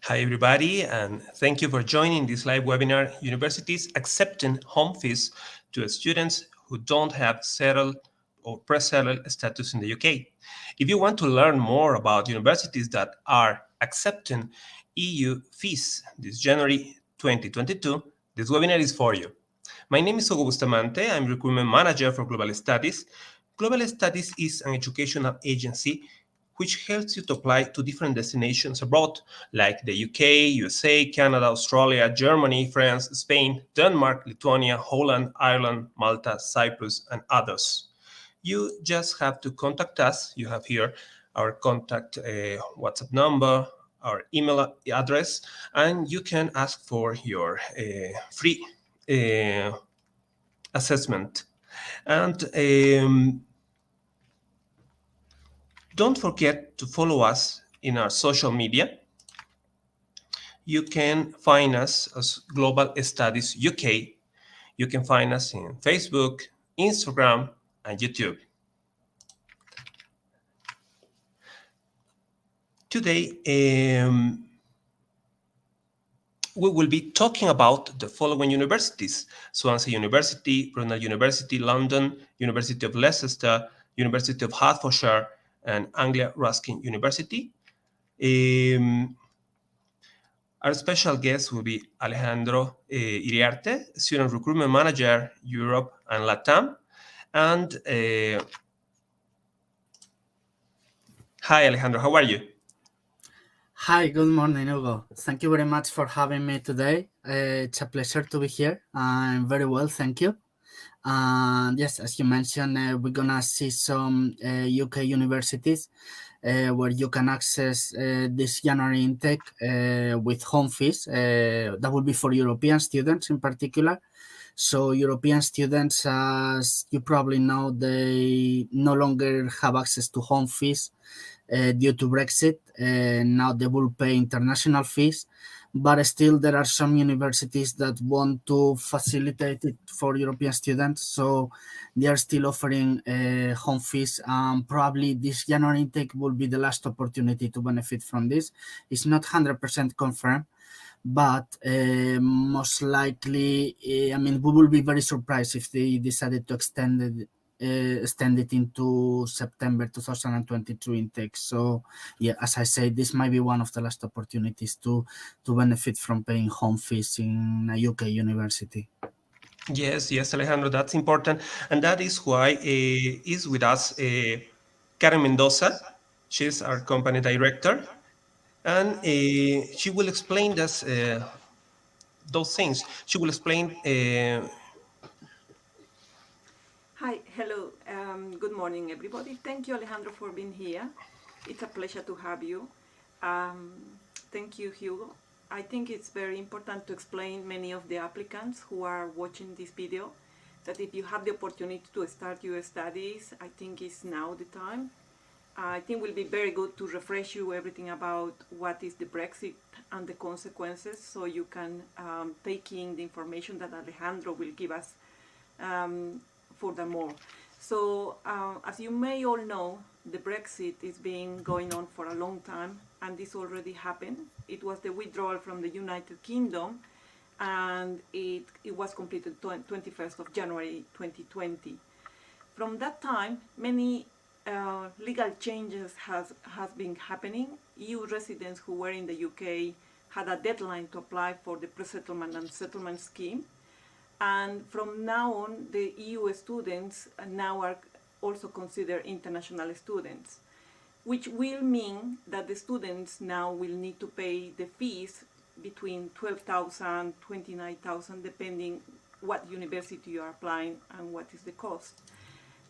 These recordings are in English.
Hi, everybody, and thank you for joining this live webinar, Universities Accepting Home Fees to Students Who Don't Have Settled or Pre-Settled Status in the UK. If you want to learn more about universities that are accepting EU fees this January 2022, this webinar is for you. My name is Hugo Bustamante. I'm Recruitment Manager for Global Studies. Global Studies is an educational agency which helps you to apply to different destinations abroad, like the UK, USA, Canada, Australia, Germany, France, Spain, Denmark, Lithuania, Holland, Ireland, Malta, Cyprus, and others. You just have to contact us. You have here our contact WhatsApp number, our email address, and you can ask for your free assessment. And don't forget to follow us in our social media. You can find us as Global Studies UK. You can find us in Facebook, Instagram, and YouTube. Today, we will be talking about the following universities: Swansea University, Brunel University, London, University of Leicester, University of Hertfordshire, and Anglia Ruskin University. Our special guest will be Alejandro Iriarte, Student Recruitment Manager, Europe and LATAM. And hi, Alejandro, how are you? Hi, good morning, Hugo. Thank you very much for having me today. It's a pleasure to be here. I'm very well, thank you. And yes, as you mentioned, we're gonna see some UK universities where you can access this January intake with home fees. That will be for European students in particular. So European students, as you probably know, they no longer have access to home fees due to Brexit. Now they will pay international fees, but still there are some universities that want to facilitate it for European students, so they are still offering home fees. Probably this January intake will be the last opportunity to benefit from this. It's not 100% confirmed, but most likely, we will be very surprised if they decided to extend it into September 2022 intake. So yeah, as I say, this might be one of the last opportunities to benefit from paying home fees in a UK university. Yes, Alejandro, that's important. And that is why is with us Karen Mendoza. She's our company director. And she will explain us those things. She will explain Hi, hello, good morning everybody. Thank you, Alejandro, for being here. It's a pleasure to have you. Thank you, Hugo. I think it's very important to explain many of the applicants who are watching this video that if you have the opportunity to start your studies, I think it's now the time. I think it will be very good to refresh you everything about what is the Brexit and the consequences, so you can take in the information that Alejandro will give us furthermore. So as you may all know, the Brexit is been going on for a long time, and this already happened. It was the withdrawal from the United Kingdom, and it was completed 21st of January 2020. From that time, many legal changes has been happening. EU residents who were in the UK had a deadline to apply for the pre-settlement and settlement scheme. And from now on, the EU students now are also considered international students, which will mean that the students now will need to pay the fees between 12,000, 29,000, depending what university you are applying and what is the cost.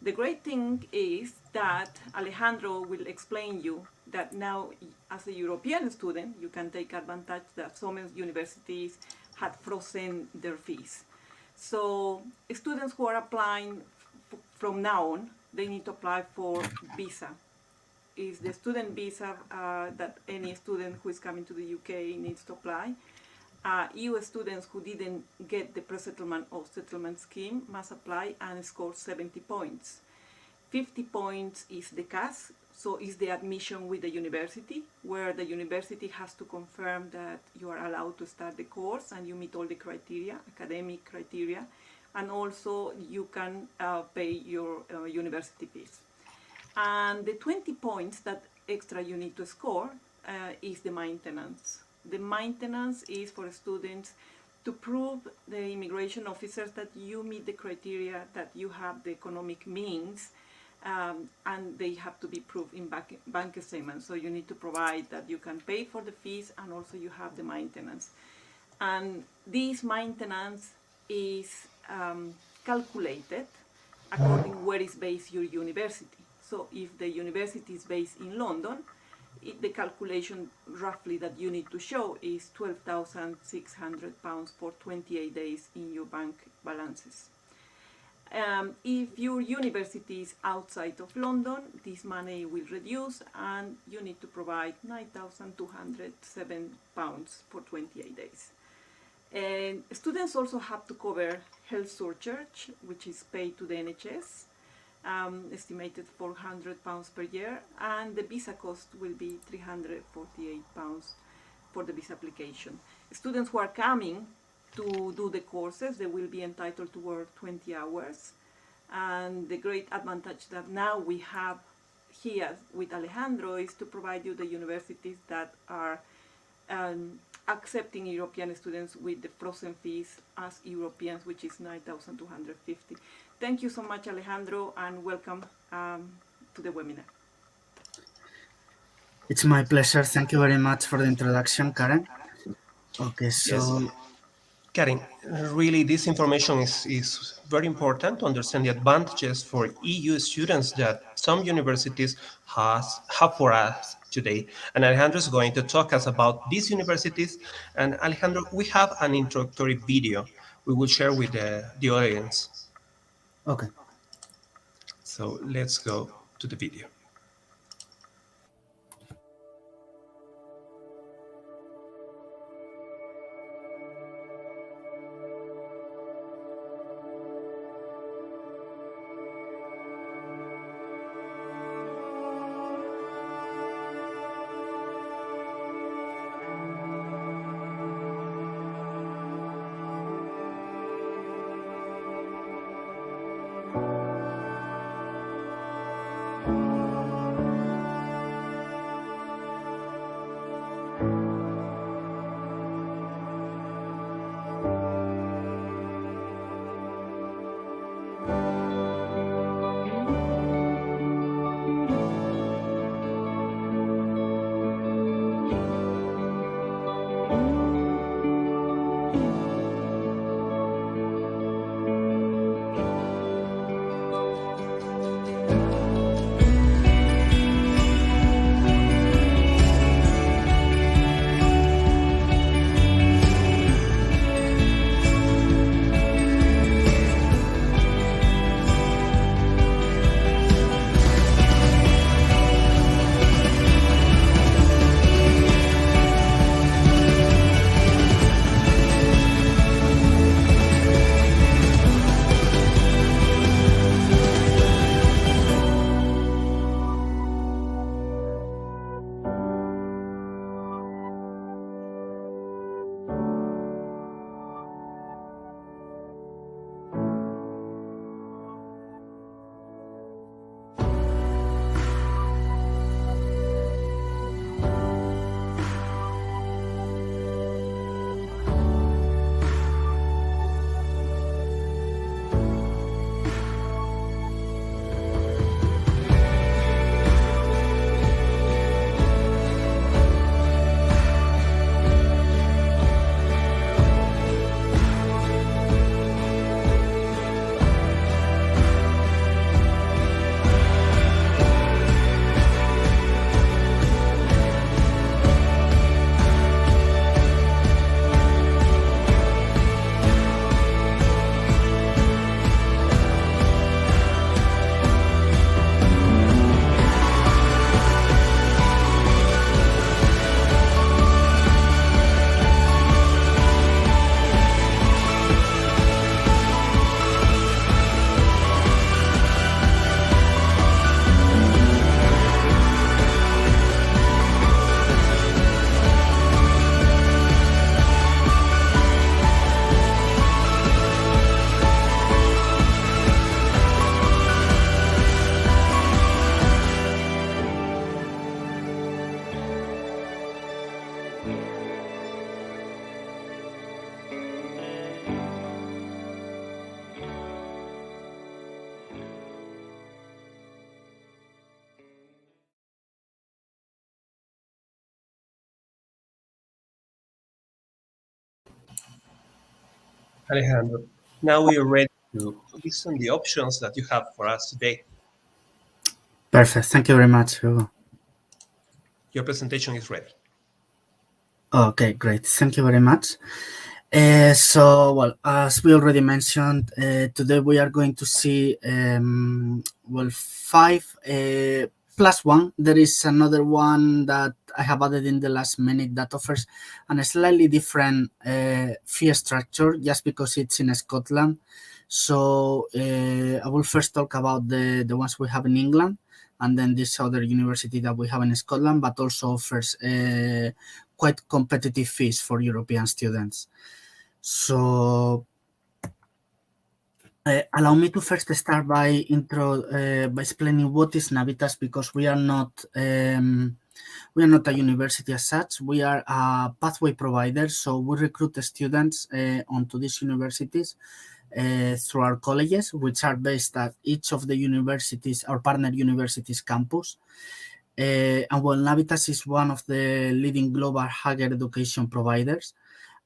The great thing is that Alejandro will explain you that now, as a European student, you can take advantage that some universities had frozen their fees. So students who are applying from now on, they need to apply for visa. It's the student visa that any student who is coming to the UK needs to apply. EU students who didn't get the pre-settlement or settlement scheme must apply and score 70 points. 50 points is the cash, So it's the admission with the university, where the university has to confirm that you are allowed to start the course and you meet all the criteria, academic criteria, and also you can pay your university fees. And the 20 points that extra you need to score is the maintenance. The maintenance is for students to prove the immigration officers that you meet the criteria, that you have the economic means, and they have to be proved in bank statements. So you need to provide that you can pay for the fees and also you have the maintenance. And this maintenance is calculated according where is based your university. So if the university is based in London, the calculation roughly that you need to show is £12,600 for 28 days in your bank balances. If your university is outside of London, this money will reduce and you need to provide £9,207 for 28 days. And students also have to cover health surcharge, which is paid to the NHS, estimated £400 per year, and the visa cost will be £348 for the visa application. Students who are coming to do the courses, they will be entitled to work 20 hours. And the great advantage that now we have here with Alejandro is to provide you the universities that are accepting European students with the frozen fees as Europeans, which is 9,250. Thank you so much, Alejandro, and welcome to the webinar. It's my pleasure. Thank you very much for the introduction, Karen. Okay, so... Yes. Karen, really this information is very important to understand the advantages for EU students that some universities have for us today. And Alejandro is going to talk us about these universities. And Alejandro, we have an introductory video we will share with the audience. Okay. So let's go to the video. Alejandro, now we are ready to listen the options that you have for us today. Perfect. Thank you very much, Hugo. Your presentation is ready. Okay, great. Thank you very much. Well, as we already mentioned, today we are going to see, 5 plus 1. There is another one that I have added in the last minute that offers a slightly different fee structure just because it's in Scotland. So I will first talk about the ones we have in England, and then this other university that we have in Scotland, but also offers quite competitive fees for European students. So allow me to first start by by explaining what is Navitas, because we are not a university as such. We are a pathway provider, so we recruit students onto these universities through our colleges, which are based at each of the universities, our partner universities campus. And well, Navitas is one of the leading global higher education providers.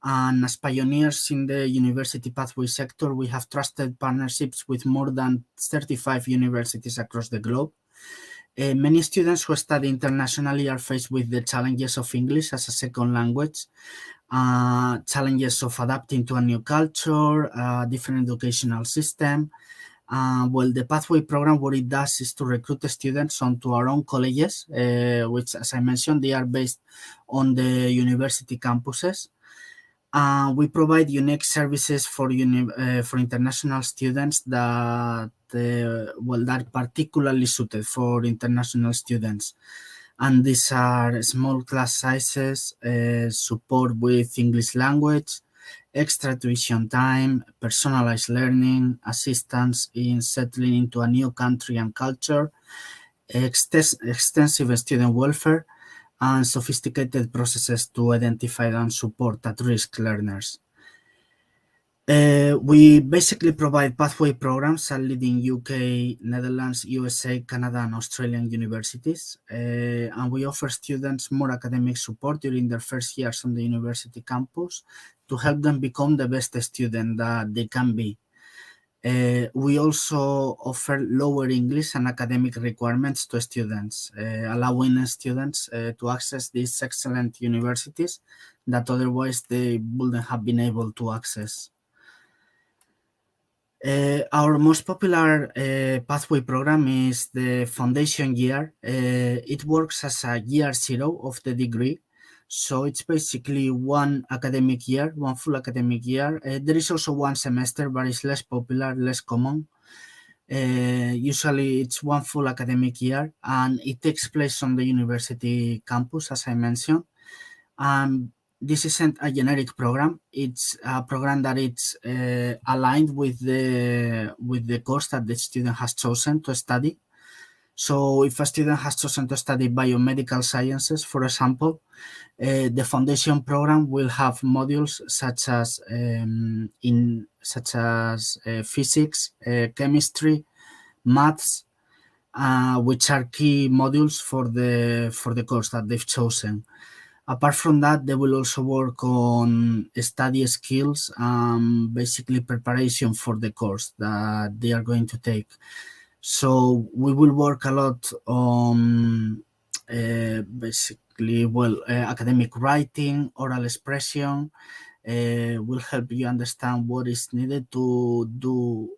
And as pioneers in the university pathway sector, we have trusted partnerships with more than 35 universities across the globe. Many students who study internationally are faced with the challenges of English as a second language, challenges of adapting to a new culture, different educational system. Well, the pathway program, what it does is to recruit students onto our own colleges, which, as I mentioned, they are based on the university campuses. We provide unique services for international students that are particularly suited for international students. And these are small class sizes, support with English language, extra tuition time, personalized learning, assistance in settling into a new country and culture, extensive student welfare, and sophisticated processes to identify and support at-risk learners. We basically provide pathway programs at leading UK, Netherlands, USA, Canada, and Australian universities. And we offer students more academic support during their first years on the university campus to help them become the best student that they can be. We also offer lower English and academic requirements to students, allowing students to access these excellent universities that otherwise they wouldn't have been able to access. Our most popular pathway program is the foundation year. It works as a year 0 of the degree. So it's basically one academic year, one full academic year. There is also one semester, but it's less popular, less common. Usually it's one full academic year, and it takes place on the university campus, as I mentioned. This isn't a generic program. It's a program that it's aligned with the course that the student has chosen to study. So if a student has chosen to study biomedical sciences, for example, the foundation program will have modules such as physics, chemistry, maths, which are key modules for the course that they've chosen. Apart from that, they will also work on study skills, basically preparation for the course that they are going to take. So we will work a lot on academic writing, oral expression. Will help you understand what is needed to do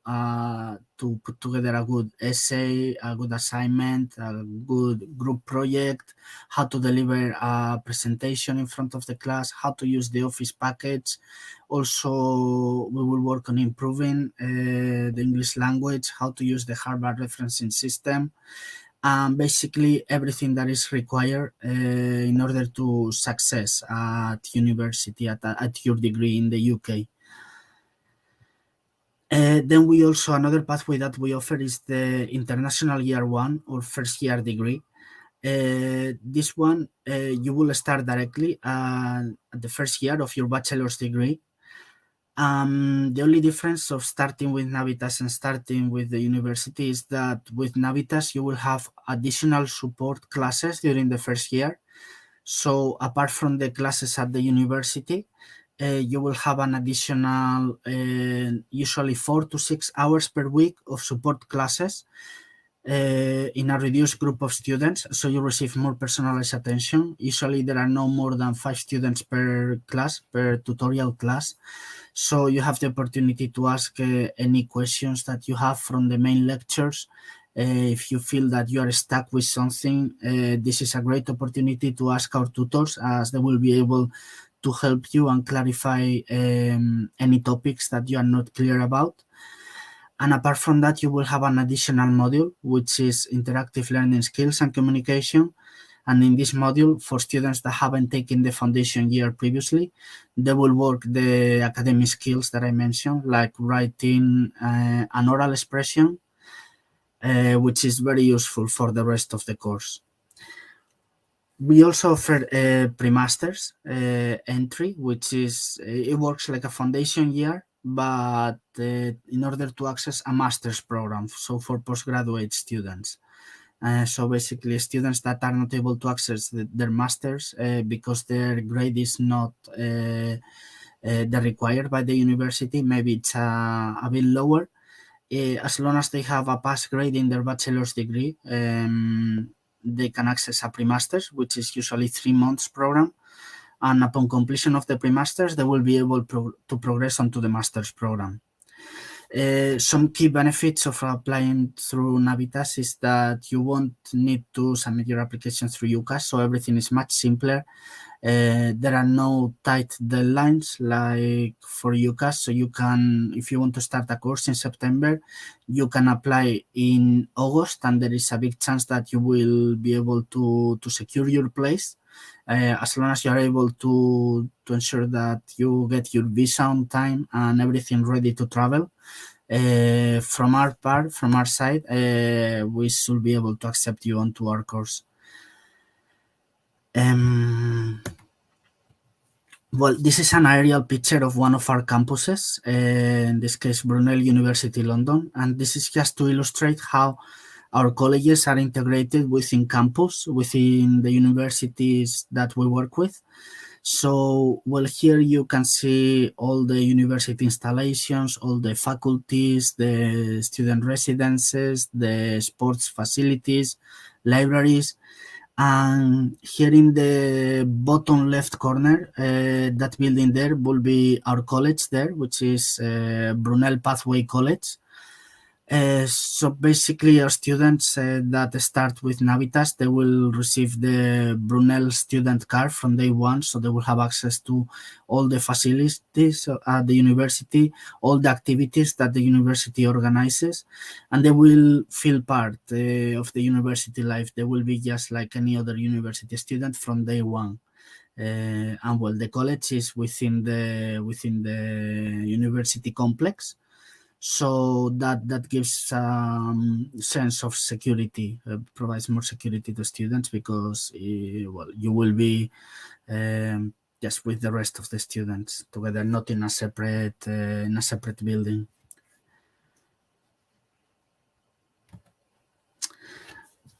to put together a good essay, a good assignment, a good group project, how to deliver a presentation in front of the class, how to use the Office package. Also, we will work on improving the English language, how to use the Harvard referencing system, and basically everything that is required in order to success at university, at your degree in the UK. Then we also, another pathway that we offer is the International Year 1 or first year degree. This one, you will start directly at the first year of your bachelor's degree. The only difference of starting with Navitas and starting with the university is that with Navitas, you will have additional support classes during the first year. So apart from the classes at the university, you will have an additional usually 4 to 6 hours per week of support classes in a reduced group of students, so you receive more personalized attention. Usually there are no more than 5 students per class, per tutorial class, so you have the opportunity to ask any questions that you have from the main lectures. If you feel that you are stuck with something, this is a great opportunity to ask our tutors, as they will be able to help you and clarify any topics that you are not clear about. And apart from that, you will have an additional module, which is interactive learning skills and communication. And in this module, for students that haven't taken the foundation year previously, they will work the academic skills that I mentioned, like writing and oral expression, which is very useful for the rest of the course. We also offer a pre-masters entry, which is, it works like a foundation year, but in order to access a master's program, so for postgraduate students. So basically, students that are not able to access their masters because their grade is not the required by the university, maybe it's a bit lower. As long as they have a pass grade in their bachelor's degree, they can access a pre-masters, which is usually 3 months program. And upon completion of the pre-masters, they will be able to progress onto the master's program. Some key benefits of applying through Navitas is that you won't need to submit your application through UCAS, so everything is much simpler. There are no tight deadlines like for UCAS, so you can, if you want to start a course in September, you can apply in August, and there is a big chance that you will be able to secure your place, as long as you are able to ensure that you get your visa on time and everything ready to travel. From our side, we should be able to accept you onto our course. Well, this is an aerial picture of one of our campuses, in this case, Brunel University, London. And this is just to illustrate how our colleges are integrated within campus, within the universities that we work with. So, well, here you can see all the university installations, all the faculties, the student residences, the sports facilities, libraries. And here in the bottom left corner, that building there will be our college there, which is Brunel Pathway College. So basically, our students that start with Navitas, they will receive the Brunel student card from day one, so they will have access to all the facilities at the university, all the activities that the university organizes, and they will feel part of the university life. They will be just like any other university student from day one. And well, the college is within the university complex. So that gives some sense of security, provides more security to students, because well, you will be just with the rest of the students together, not in a separate building.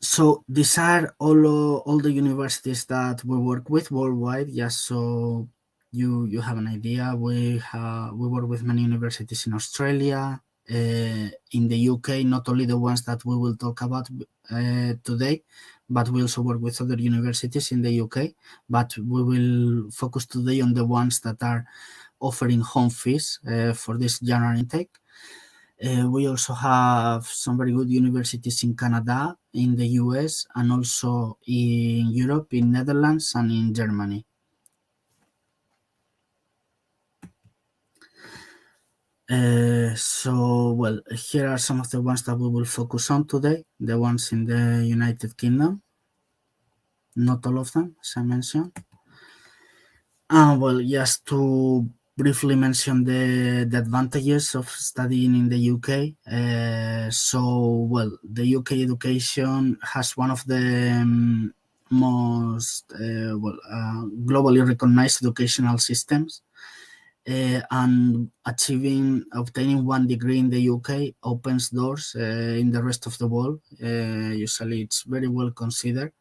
So these are all the universities that we work with worldwide, just so you have an idea. We work with many universities in Australia, in the UK, not only the ones that we will talk about today, but we also work with other universities in the UK. But we will focus today on the ones that are offering home fees for this general intake. We also have some very good universities in Canada, in the US, and also in Europe, in Netherlands, and in Germany. So, well, here are some of the ones that we will focus on today, the ones in the United Kingdom. Not all of them, as I mentioned. Well, just to briefly mention the advantages of studying in the UK. So, well, the UK education has one of the most globally recognized educational systems. And obtaining one degree in the UK opens doors in the rest of the world. Usually it's very well considered.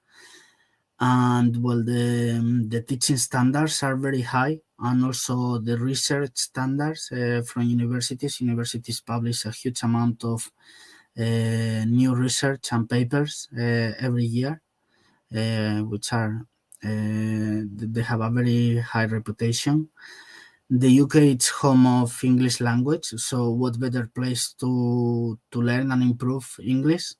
And well, the teaching standards are very high, and also the research standards from universities. Universities publish a huge amount of new research and papers every year, which are they have a very high reputation. The UK is home of English language, so what better place to learn and improve English?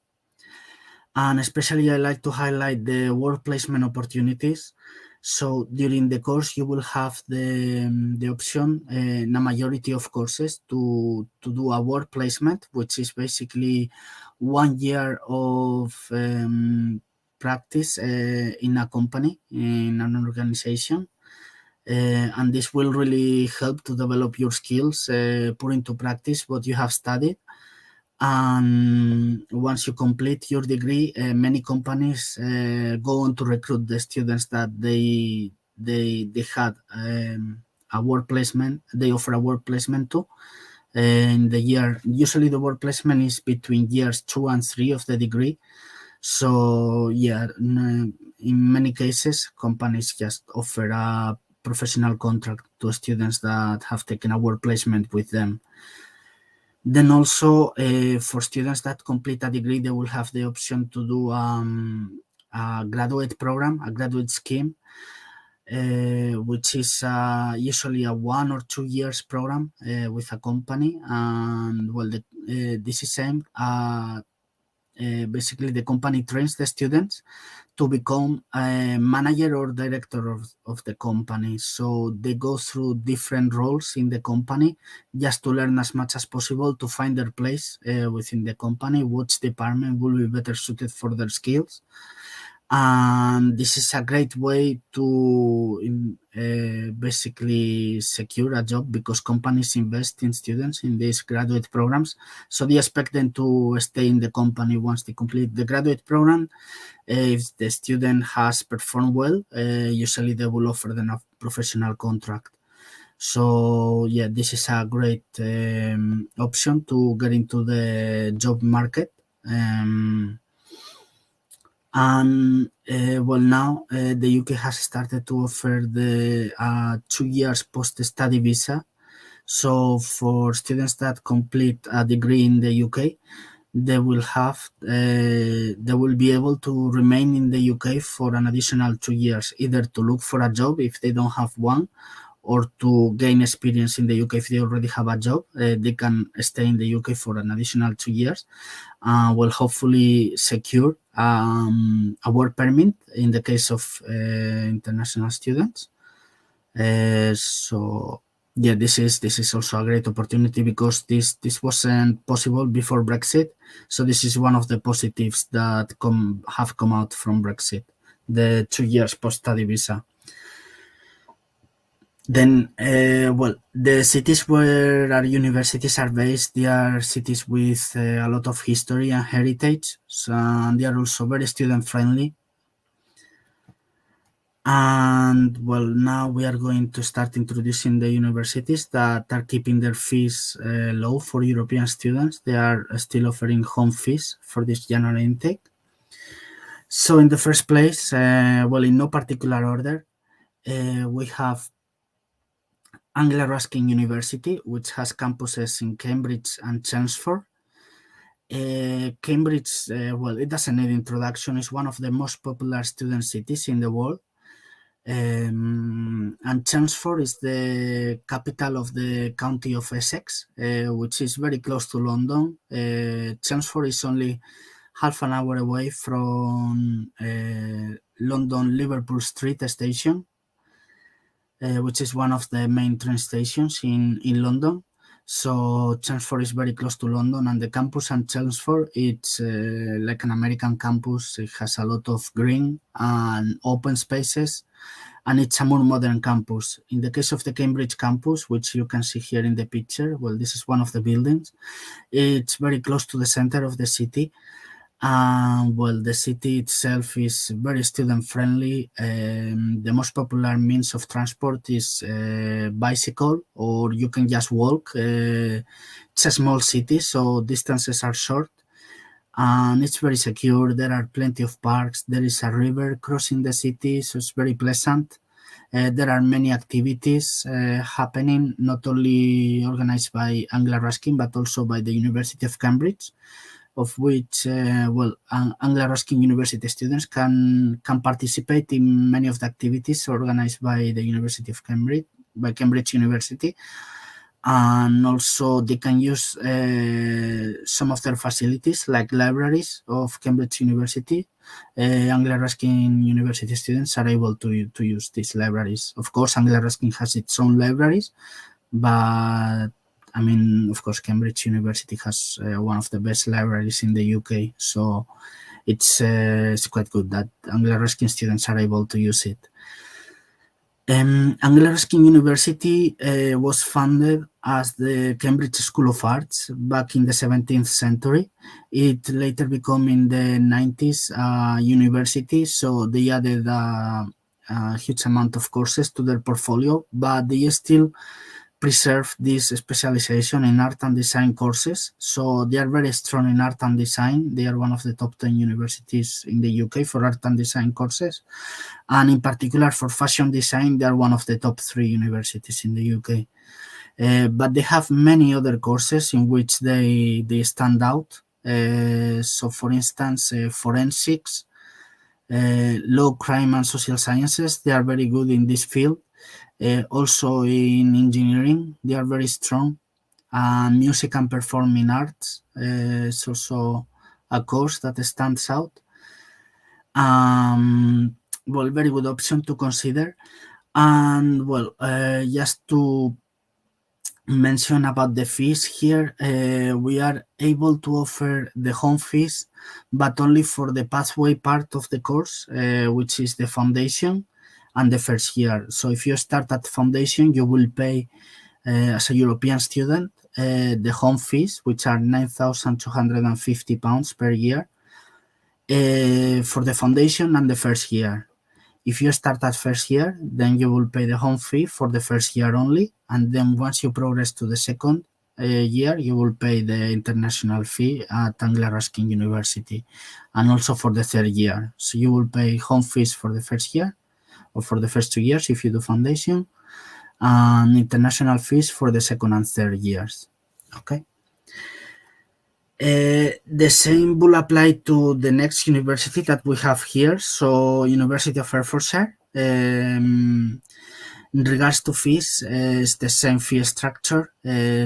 And especially I like to highlight the work placement opportunities. So during the course, you will have the option in a majority of courses to do a work placement, which is basically 1 year of practice in a company, in an organization. And this will really help to develop your skills, put into practice what you have studied. And once you complete your degree, many companies go on to recruit the students that they had a work placement. They offer a work placement to. In the year, usually the work placement is between years 2 and 3 of the degree. So yeah, in many cases, companies just offer a professional contract to students that have taken a work placement with them. Then also for students that complete a degree, they will have the option to do a graduate program, a graduate scheme, which is usually a 1 or 2 years program with a company. And well, this is aimed basically the company trains the students to become a manager or director of the company. So they go through different roles in the company just to learn as much as possible to find their place within the company, which department will be better suited for their skills. And this is a great way to basically secure a job, because companies invest in students in these graduate programs. So they expect them to stay in the company once they complete the graduate program. If the student has performed well, usually they will offer them a professional contract. So yeah, this is a great option to get into the job market. And well, now the UK has started to offer the 2 years post-study visa. So for students that complete a degree in the UK, they will be able to remain in the UK for an additional 2 years, either to look for a job if they don't have one, or to gain experience in the UK if they already have a job. They can stay in the UK for an additional 2 years. Will hopefully secure a work permit in the case of international students. So yeah, this is also a great opportunity, because this wasn't possible before Brexit. So this is one of the positives that have come out from Brexit, the 2 years post-study visa. Then, well, the cities where our universities are based, they are cities with a lot of history and heritage, so, and they are also very student-friendly. And, well, now we are going to start introducing the universities that are keeping their fees low for European students. They are still offering home fees for this January intake. So, in the first place, well, in no particular order, we have Anglia Ruskin University, which has campuses in Cambridge and Chelmsford. Cambridge, well, it doesn't need introduction. It's one of the most popular student cities in the world. And Chelmsford is the capital of the county of Essex, which is very close to London. Chelmsford is only half an hour away from London Liverpool Street station, which is one of the main train stations in London. So Chelmsford is very close to London, and the campus in Chelmsford, it's like an American campus. It has a lot of green and open spaces, and it's a more modern campus. In the case of the Cambridge campus, which you can see here in the picture, well, this is one of the buildings. It's very close to the center of the city. Well, the city itself is very student-friendly. The most popular means of transport is bicycle, or you can just walk. It's a small city, so distances are short, and it's very secure. There are plenty of parks. There is a river crossing the city, so it's very pleasant. There are many activities happening, not only organized by Anglia Ruskin, but also by the University of Cambridge, of which, Anglia Ruskin University students can participate in many of the activities organized by the University of Cambridge, by Cambridge University. And also they can use some of their facilities like libraries of Cambridge University. Anglia Ruskin University students are able to use these libraries. Of course, Anglia Ruskin has its own libraries, but I mean, of course, Cambridge University has one of the best libraries in the UK, so it's quite good that Anglia Ruskin students are able to use it. Anglia Ruskin University was founded as the Cambridge School of Arts back in the 17th century. It later became in the 90s university, so they added a huge amount of courses to their portfolio, but they still preserve this specialization in art and design courses. So they are very strong in art and design. They are one of the top 10 universities in the UK for art and design courses. And in particular for fashion design, they are one of the top 3 universities in the UK. But they have many other courses in which they stand out. So for instance, forensics, law, crime and social sciences, they are very good in this field. Also in engineering, they are very strong. And music and performing arts is also a course that stands out. Well, very good option to consider. And well, just to mention about the fees here, we are able to offer the home fees, but only for the pathway part of the course, which is the foundation and the first year. So if you start at foundation, you will pay as a European student the home fees, which are £9,250 per year for the foundation and the first year. If you start at first year, then you will pay the home fee for the first year only, and then once you progress to the second year, you will pay the international fee at Anglia Ruskin University, and also for the third year. So you will pay home fees for the first year, or for the first 2 years if you do foundation, and international fees for the second and third years. Okay. The same will apply to the next university that we have here, so University of Hertfordshire. In regards to fees, it's the same fee structure.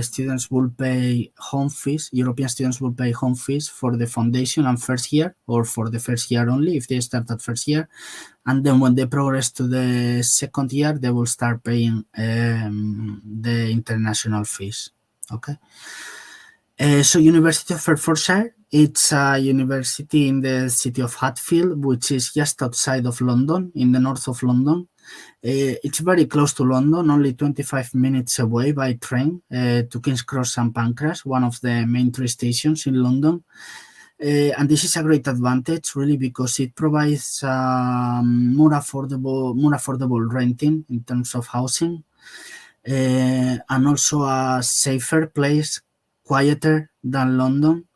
Students will pay home fees, European students will pay home fees for the foundation and first year, or for the first year only if they start at first year. And then when they progress to the second year, they will start paying the international fees. Okay. So University of Hertfordshire, it's a university in the city of Hatfield, which is just outside of London, in the north of London. It's very close to London, only 25 minutes away by train to King's Cross and Pancras, one of the main 3 stations in London. And this is a great advantage, really, because it provides more affordable renting in terms of housing, and also a safer place, quieter than London,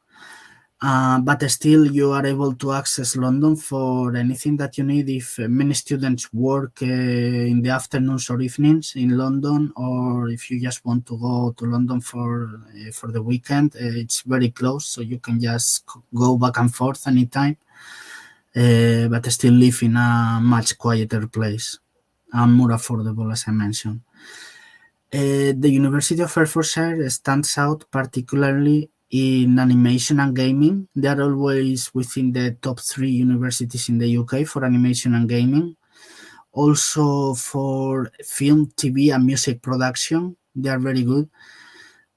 but still you are able to access London for anything that you need. If many students work in the afternoons or evenings in London, or if you just want to go to London for the weekend, it's very close, so you can just go back and forth anytime, but still live in a much quieter place and more affordable, as I mentioned. The University of Hertfordshire stands out particularly in animation and gaming. They are always within the top 3 universities in the UK for animation and gaming. Also for film, TV and music production, they are very good.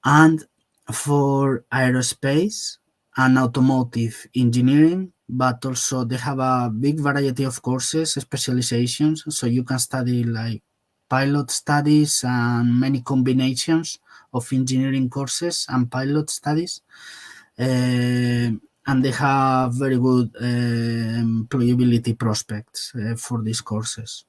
And for aerospace and automotive engineering, but also they have a big variety of courses, specializations, so you can study like pilot studies and many combinations of engineering courses and pilot studies, and they have very good employability prospects for these courses.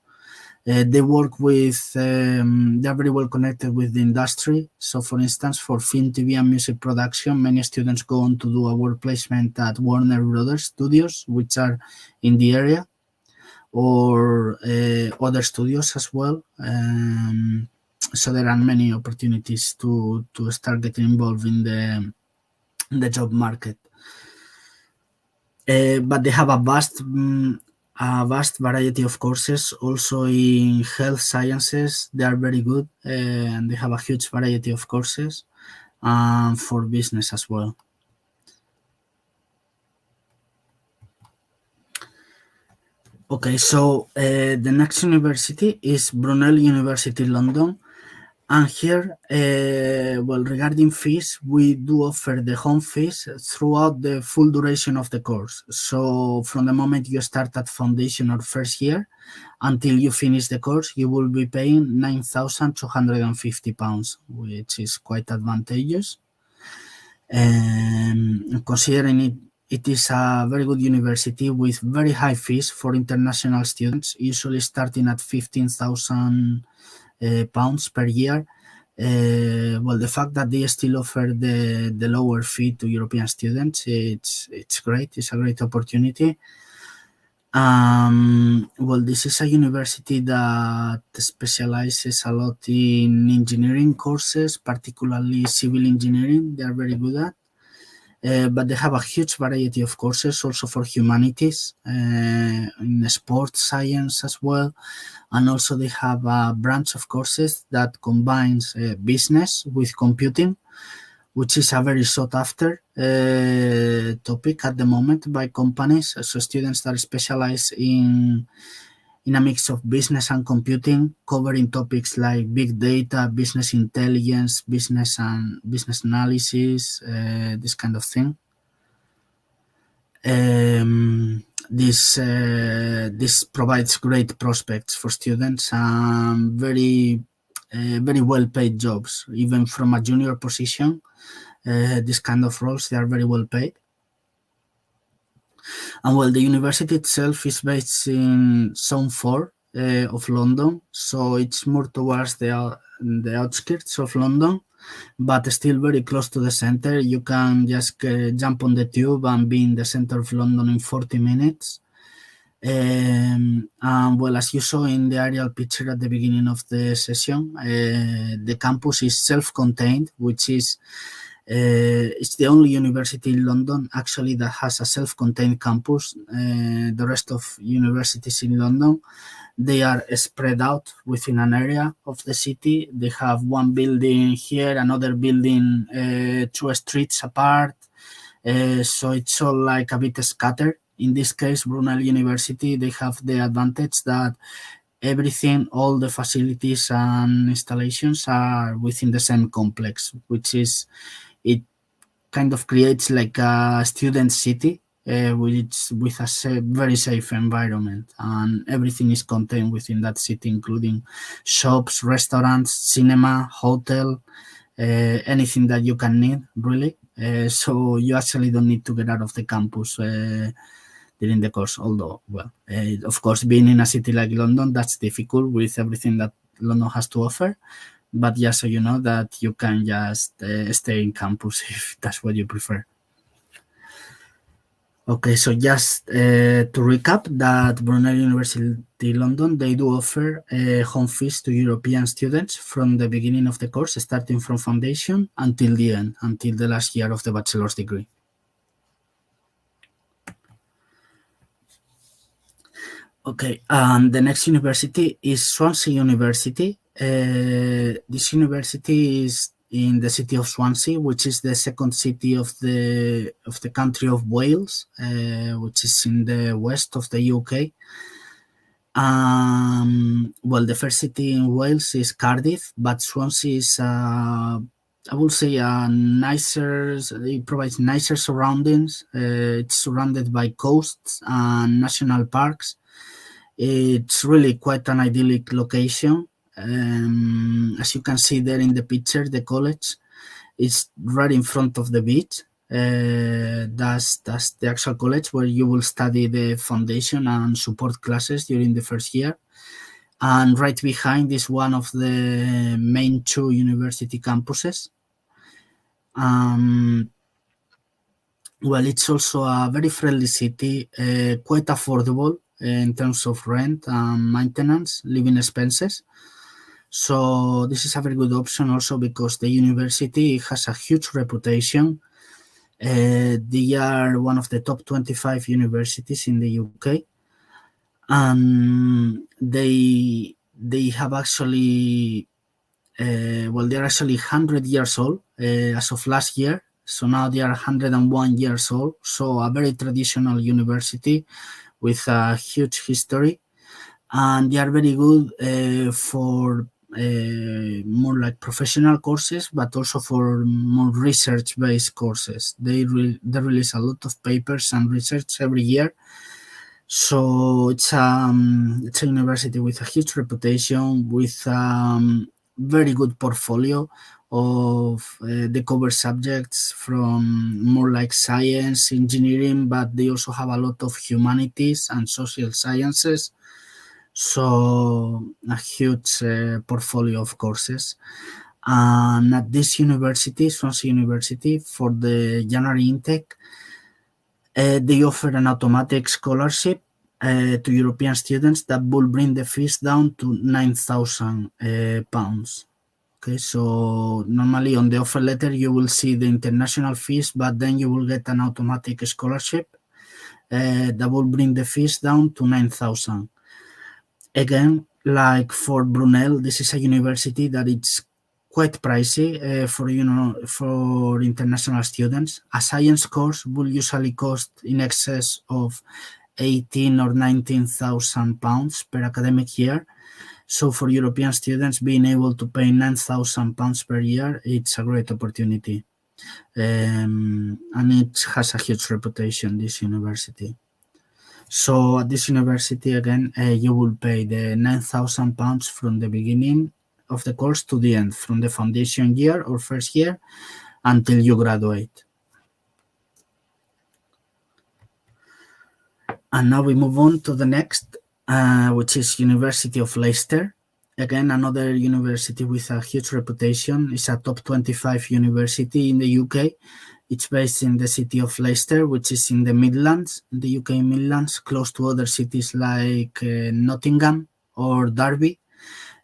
They work with, they are very well connected with the industry. So for instance, for film, TV and music production, many students go on to do a work placement at Warner Brothers Studios, which are in the area, or other studios as well. So there are many opportunities to start getting involved in the job market. But they have a vast variety of courses. Also in health sciences, they are very good, and they have a huge variety of courses for business as well. Okay, so the next university is Brunel University, London. And here, well, regarding fees, we do offer the home fees throughout the full duration of the course. So from the moment you start at foundation or first year until you finish the course, you will be paying £9,250, which is quite advantageous. Considering it is a very good university with very high fees for international students, usually starting at £15,000 per year. Well, the fact that they still offer the lower fee to European students, it's great. It's a great opportunity. Well, this is a university that specializes a lot in engineering courses, particularly civil engineering. They are very good at. But they have a huge variety of courses also for humanities, in sports science as well. And also they have a branch of courses that combines business with computing, which is a very sought after topic at the moment by companies. So students that specialize in a mix of business and computing, covering topics like big data, business intelligence, business analysis, this kind of thing. This provides great prospects for students and very well paid jobs, even from a junior position. This kind of roles, they are very well paid. And well, the university itself is based in Zone 4 of London, so it's more towards the outskirts of London, but still very close to the center. You can just jump on the tube and be in the center of London in 40 minutes. Well, as you saw in the aerial picture at the beginning of the session, the campus is self-contained, which is it's the only university in London actually that has a self-contained campus. The rest of universities in London, they are spread out within an area of the city. They have one building here, another building 2 streets apart. So it's all like a bit scattered. In this case, Brunel University, they have the advantage that everything, all the facilities and installations are within the same complex, which is, it kind of creates like a student city with a very safe environment, and everything is contained within that city, including shops, restaurants, cinema, hotel, anything that you can need, really. So you actually don't need to get out of the campus during the course, although, well, of course, being in a city like London, that's difficult with everything that London has to offer. But just so you know that you can just stay in campus if that's what you prefer. Okay, so just to recap, that Brunel University London, they do offer home fees to European students from the beginning of the course, starting from foundation until the end, until the last year of the bachelor's degree. Okay, and the next university is Swansea University. This university is in the city of Swansea, which is the second city of the country of Wales, which is in the west of the UK. Well, the first city in Wales is Cardiff, but Swansea is, I would say, it provides nicer surroundings. It's surrounded by coasts and national parks. It's really quite an idyllic location. As you can see there in the picture, the college is right in front of the beach. That's the actual college where you will study the foundation and support classes during the first year. And right behind is one of the main 2 university campuses. Well, it's also a very friendly city, quite affordable. in terms of rent and maintenance, living expenses. So this is a very good option also because the university has a huge reputation. They are one of the top 25 universities in the UK, and they have actually they're actually 100 years old as of last year. So now they are 101 years old. So a very traditional university with a huge history, and they are very good for more like professional courses, but also for more research-based courses. They release a lot of papers and research every year. So it's a university with a huge reputation, with very good portfolio of the cover subjects from more like science, engineering, but they also have a lot of humanities and social sciences. So a huge portfolio of courses. And at this university, Swansea University, for the January intake, they offer an automatic scholarship to European students that will bring the fees down to £9,000. Okay, so normally on the offer letter you will see the international fees, but then you will get an automatic scholarship that will bring the fees down to 9,000. Again, like for Brunel, this is a university that it's quite pricey for international students. A science course will usually cost in excess of 18 or 19,000 pounds per academic year. So for European students, being able to pay 9,000 pounds per year, it's a great opportunity. And it has a huge reputation, this university. So at this university, again, you will pay the 9,000 pounds from the beginning of the course to the end, from the foundation year or first year until you graduate. And now we move on to the next, which is University of Leicester. Again, another university with a huge reputation. It's a top 25 university in the UK. It's based in the city of Leicester, which is in the Midlands, the UK Midlands, close to other cities like Nottingham or Derby.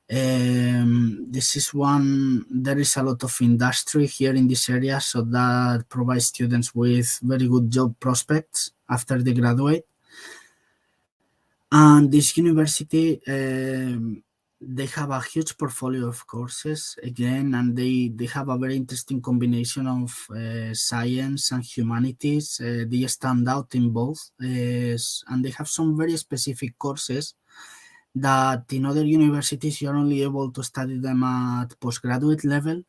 This is one, there is a lot of industry here in this area, so that provides students with very good job prospects after they graduate. And this university, they have a huge portfolio of courses again, and they have a very interesting combination of science and humanities. They stand out in both, and they have some very specific courses that in other universities you're only able to study them at postgraduate level.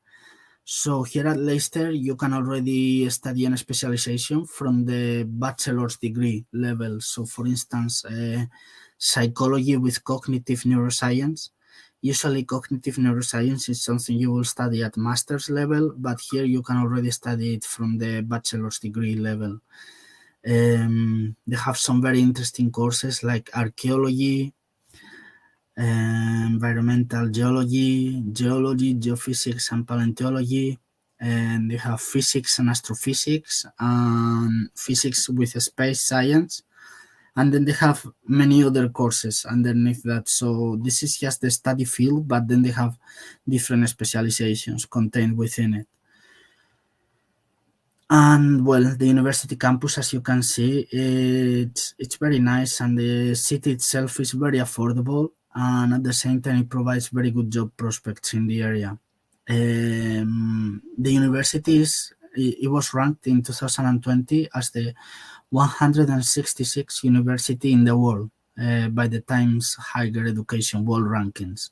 So here at Leicester, you can already study a specialization from the bachelor's degree level. So for instance, psychology with cognitive neuroscience. Usually cognitive neuroscience is something you will study at master's level, but here you can already study it from the bachelor's degree level. They have some very interesting courses like archaeology, environmental geology, geophysics and paleontology, and they have physics and astrophysics and physics with space science, and then they have many other courses underneath that. So this is just the study field, but then they have different specializations contained within it. And well, the university campus, as you can see, it's very nice, and the city itself is very affordable, and at the same time it provides very good job prospects in the area. The university it was ranked in 2020 as the 166th university in the world by the Times Higher Education World Rankings.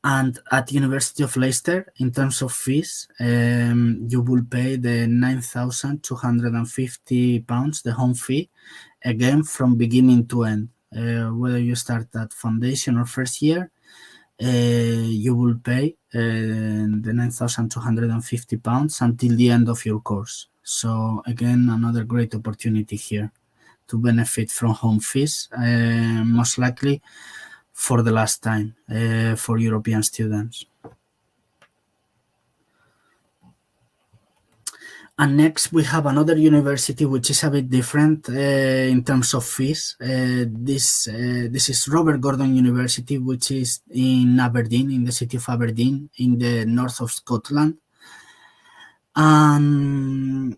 And at the University of Leicester, in terms of fees, you will pay the £9,250, the home fee, again from beginning to end. Whether you start at foundation or first year, you will pay the £9,250 until the end of your course. So again, another great opportunity here to benefit from home fees, most likely for the last time for European students. And next we have another university which is a bit different in terms of fees. This is Robert Gordon University, which is in Aberdeen, in the city of Aberdeen, in the north of Scotland. Well,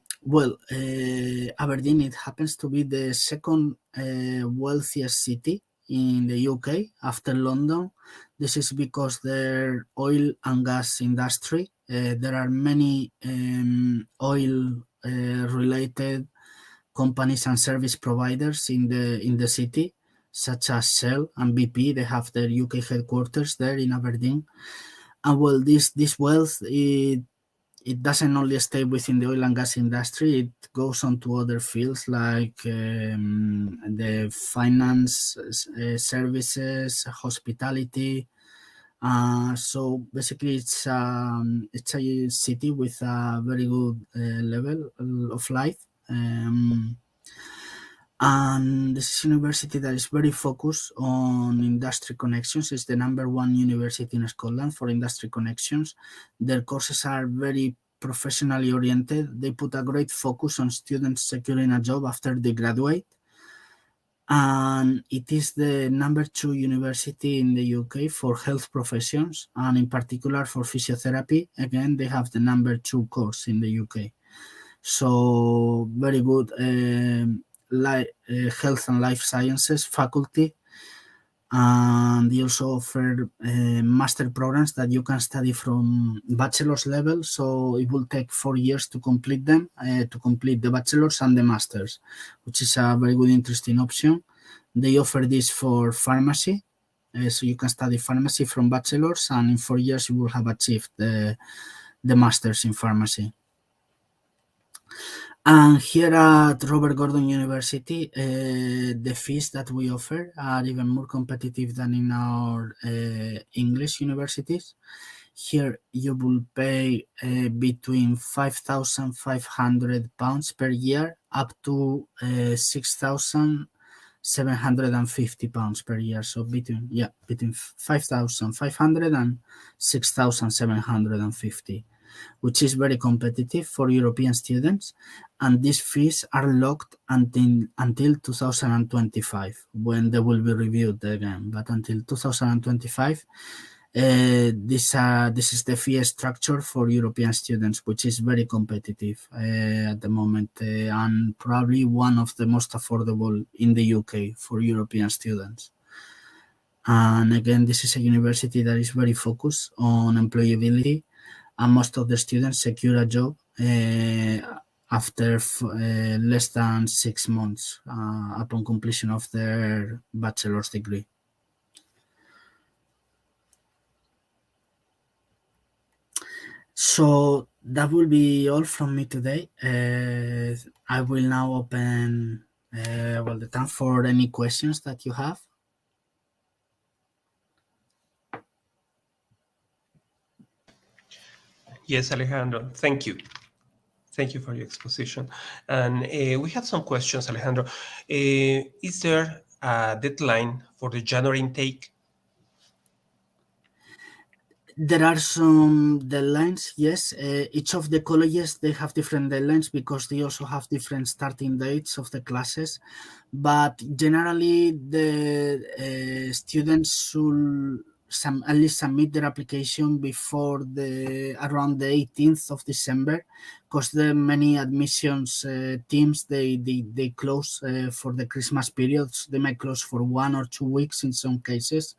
Aberdeen, it happens to be the second wealthiest city in the UK after London. This is because their oil and gas industry. There are many oil related companies and service providers in the city, such as Shell and BP. They have their UK headquarters there in Aberdeen. And well, this wealth, it doesn't only stay within the oil and gas industry, it goes on to other fields like the finance, services, hospitality. So basically it's a city with a very good level of life. And this is a university that is very focused on industry connections. It's the #1 university in Scotland for industry connections. Their courses are very professionally oriented. They put a great focus on students securing a job after they graduate. And it is the #2 university in the UK for health professions, and in particular for physiotherapy. Again, they have the #2 course in the UK. So very good health and life sciences faculty. And they also offer master programs that you can study from bachelor's level. So it will take 4 years to complete them, to complete the bachelor's and the master's, which is a very good, interesting option. They offer this for pharmacy. So you can study pharmacy from bachelor's, and in 4 years you will have achieved the master's in pharmacy. And here at Robert Gordon University, the fees that we offer are even more competitive than in our English universities. Here you will pay between £5,500 per year up to £6,750 per year. So between £5,500 and £6,750. Which is very competitive for European students, and these fees are locked until 2025, when they will be reviewed again. But until 2025, this is the fee structure for European students, which is very competitive at the moment, and probably one of the most affordable in the UK for European students. And again, this is a university that is very focused on employability, and most of the students secure a job after less than 6 months upon completion of their bachelor's degree. So that will be all from me today. I will now open the time for any questions that you have. Yes, Alejandro, thank you. Thank you for your exposition. And we have some questions, Alejandro. Is there a deadline for the January intake? There are some deadlines, yes. Each of the colleges, they have different deadlines because they also have different starting dates of the classes. But generally, the students should at least submit their application before around the 18th of December, because the many admissions teams, they close for the Christmas period. So they might close for 1 or 2 weeks in some cases.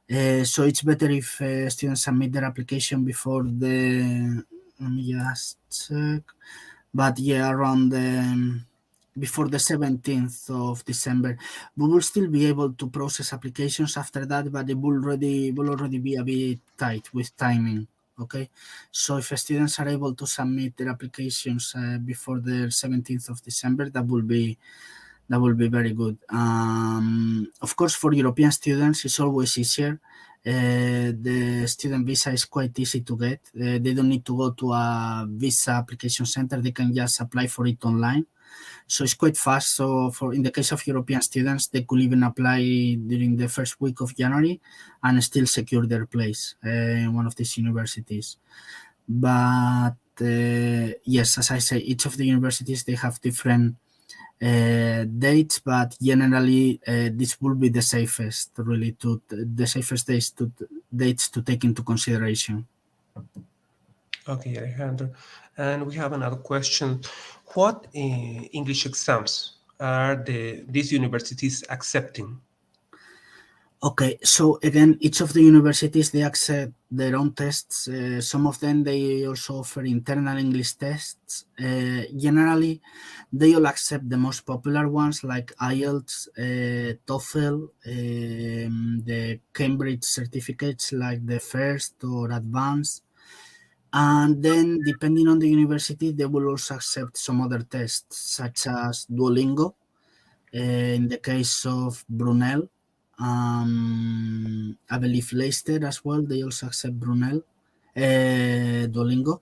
So it's better if students submit their application before let me just check, but yeah, around before the 17th of December. We will still be able to process applications after that, but it will already be a bit tight with timing. Okay, so if students are able to submit their applications before the 17th of December, that will be very good. Of course, for European students, it's always easier. The student visa is quite easy to get. They don't need to go to a visa application center. They can just apply for it online. So it's quite fast. So in the case of European students, they could even apply during the first week of January and still secure their place in one of these universities. But yes, as I say, each of the universities, they have different dates, but generally this will be the safest, really, the safest dates to take into consideration. Okay, Alejandro. And we have another question. What English exams are these universities accepting? Okay, so again, each of the universities, they accept their own tests. Some of them, they also offer internal English tests. Generally, they all accept the most popular ones like IELTS, TOEFL, the Cambridge certificates like the first or advanced. And then, depending on the university, they will also accept some other tests, such as Duolingo, in the case of Brunel. I believe Leicester as well, they also accept Brunel, Duolingo.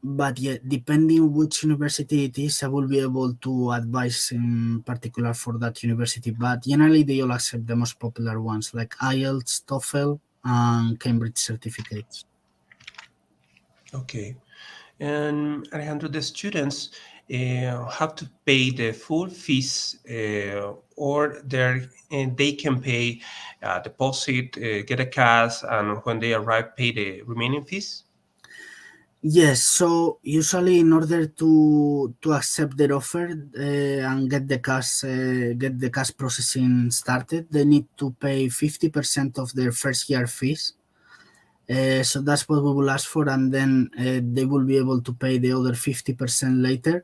But yeah, depending which university it is, I will be able to advise in particular for that university. But generally, they all accept the most popular ones like IELTS, TOEFL, and Cambridge certificates. Okay. And Alejandro, the students have to pay the full fees, or they can pay a deposit, get a cash, and when they arrive, pay the remaining fees? Yes, so usually in order to accept their offer and get the cash processing started, they need to pay 50% of their first year fees. So that's what we will ask for, and then they will be able to pay the other 50% later.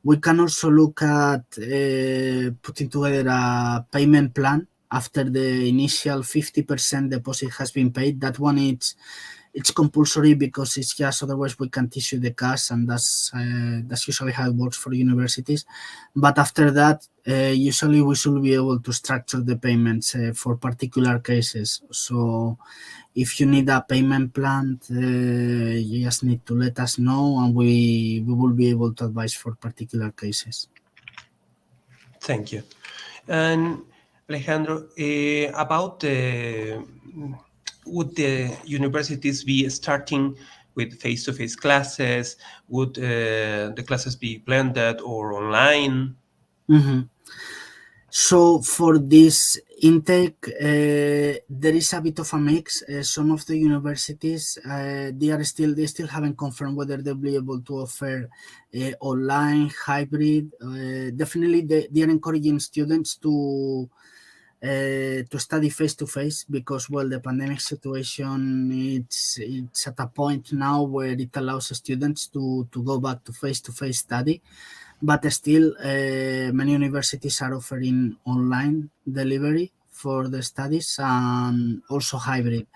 We can also look at putting together a payment plan after the initial 50% deposit has been paid. That one it's compulsory because it's just otherwise we can't issue the cash, and that's usually how it works for universities. But after that, usually we should be able to structure the payments for particular cases. So if you need a payment plan, you just need to let us know, and we will be able to advise for particular cases. Thank you. And Alejandro, about would the universities be starting with face-to-face classes? Would the classes be blended or online? Mhm. So for this intake, there is a bit of a mix. Some of the universities they still haven't confirmed whether they'll be able to offer online, hybrid. Definitely, they are encouraging students to study face to face because, well, the pandemic situation it's at a point now where it allows students to go back to face study. But still, many universities are offering online delivery for the studies and also hybrid.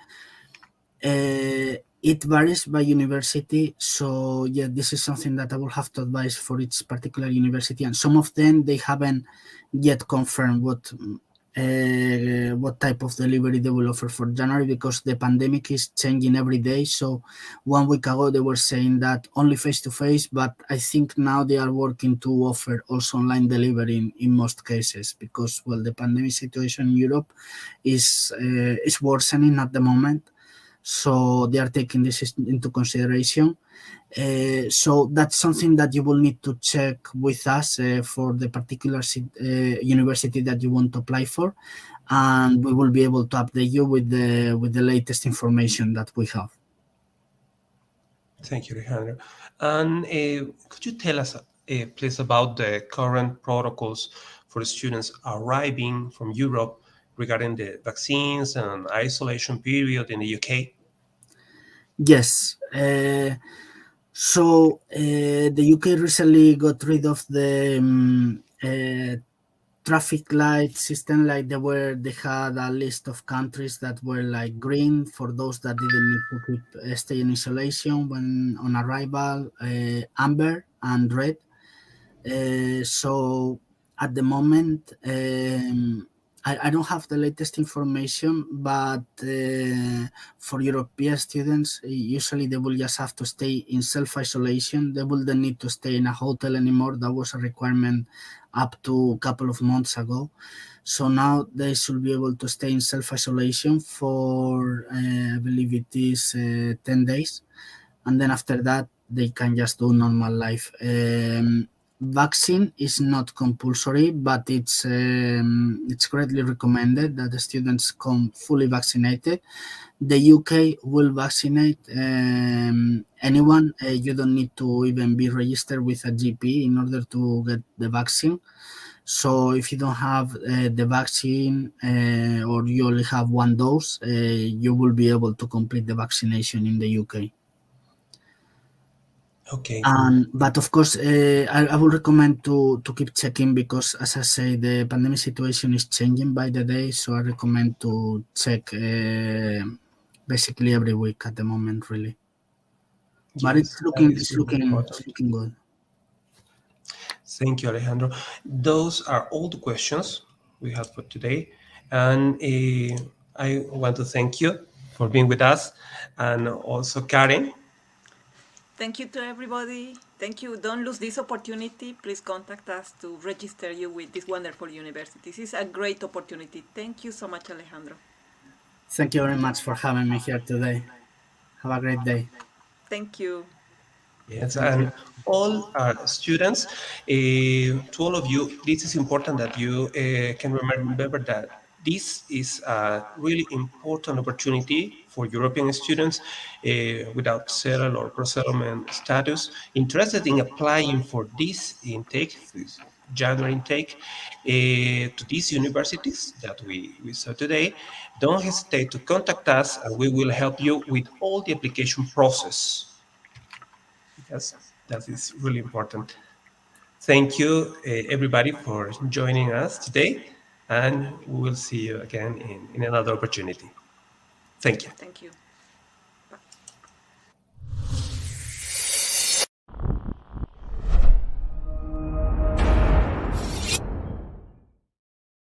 It varies by university, so yeah, this is something that I will have to advise for each particular university, and some of them they haven't yet confirmed what type of delivery they will offer for January because the pandemic is changing every day. So 1 week ago they were saying that only face to face, but I think now they are working to offer also online delivery in most cases because, well, the pandemic situation in Europe is worsening at the moment. So they are taking this into consideration. So that's something that you will need to check with us for the particular university that you want to apply for, and we will be able to update you with the latest information that we have. Thank you, Alejandro. And could you tell us, please, about the current protocols for students arriving from Europe regarding the vaccines and isolation period in the UK? Yes. So the UK recently got rid of the traffic light system. Like they had a list of countries that were like green for those that didn't need to stay in isolation when on arrival, amber and red. So at the moment, I don't have the latest information, but for European students, usually they will just have to stay in self-isolation. They wouldn't need to stay in a hotel anymore. That was a requirement up to a couple of months ago. So now they should be able to stay in self-isolation for, I believe it is 10 days. and then after that they can just do normal life. Vaccine is not compulsory, but it's greatly recommended that the students come fully vaccinated. The UK will vaccinate anyone. You don't need to even be registered with a GP in order to get the vaccine. So if you don't have the vaccine or you only have one dose, you will be able to complete the vaccination in the UK. Okay. But of course, I would recommend to keep checking, because, as I say, the pandemic situation is changing by the day. So I recommend to check basically every week at the moment, really. But Yes, that is it's really important. looking good. Thank you, Alejandro. Those are all the questions we have for today. And I want to thank you for being with us. And also, Karen. Thank you to everybody. Thank you. Don't lose this opportunity. Please contact us to register you with this wonderful university. This is a great opportunity. Thank you so much, Alejandro. Thank you very much for having me here today. Have a great day. Thank you. Yes, Thank and you. all our students, to all of you, this is important that you can remember that this is a really important opportunity for European students without settled or pro-settlement status interested in applying for this intake, this January intake, to these universities that we saw today. Don't hesitate to contact us, and we will help you with all the application process. Yes, that is really important. Thank you, everybody, for joining us today, and we will see you again in another opportunity. Thank you. Thank you. Bye.